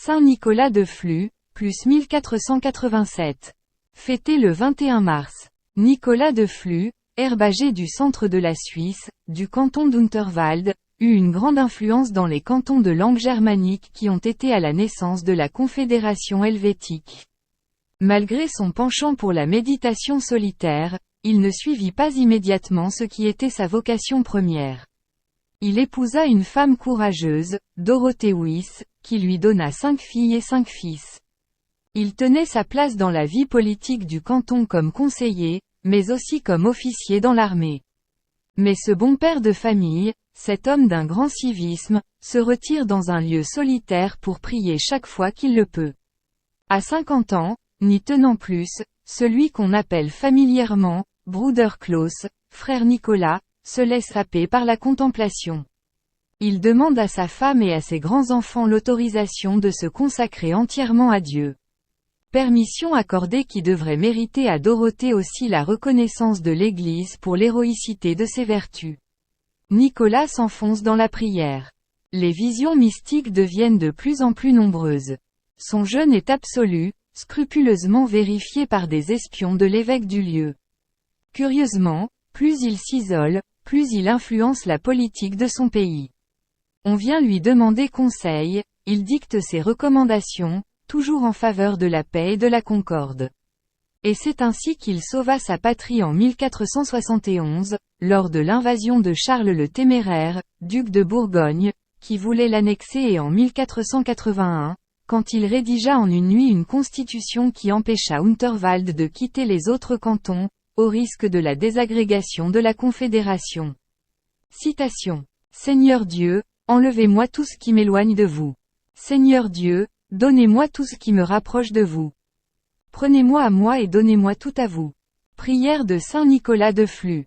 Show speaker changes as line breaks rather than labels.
Saint-Nicolas de Flux, plus 1487. Fêté le 21 mars. Nicolas de Flux, herbager du centre de la Suisse, du canton d'Unterwald, eut une grande influence dans les cantons de langue germanique qui ont été à la naissance de la Confédération helvétique. Malgré son penchant pour la méditation solitaire, il ne suivit pas immédiatement ce qui était sa vocation première. Il épousa une femme courageuse, Dorothée Wyss, qui lui donna 5 filles et 5 fils. Il tenait sa place dans la vie politique du canton comme conseiller, mais aussi comme officier dans l'armée. Mais ce bon père de famille, cet homme d'un grand civisme, se retire dans un lieu solitaire pour prier chaque fois qu'il le peut. À 50 ans, n'y tenant plus, celui qu'on appelle familièrement, Bruder Klaus, frère Nicolas, se laisse happer par la contemplation. Il demande à sa femme et à ses grands-enfants l'autorisation de se consacrer entièrement à Dieu. Permission accordée qui devrait mériter à Dorothée aussi la reconnaissance de l'Église pour l'héroïcité de ses vertus. Nicolas s'enfonce dans la prière. Les visions mystiques deviennent de plus en plus nombreuses. Son jeûne est absolu, scrupuleusement vérifié par des espions de l'évêque du lieu. Curieusement, plus il s'isole, plus il influence la politique de son pays. On vient lui demander conseil, il dicte ses recommandations, toujours en faveur de la paix et de la concorde. Et c'est ainsi qu'il sauva sa patrie en 1471, lors de l'invasion de Charles le Téméraire, duc de Bourgogne, qui voulait l'annexer, et en 1481, quand il rédigea en une nuit une constitution qui empêcha Unterwald de quitter les autres cantons, au risque de la désagrégation de la Confédération. Citation. Seigneur Dieu, enlevez-moi tout ce qui m'éloigne de vous. Seigneur Dieu, donnez-moi tout ce qui me rapproche de vous. Prenez-moi à moi et donnez-moi tout à vous. Prière de Saint Nicolas de Flux.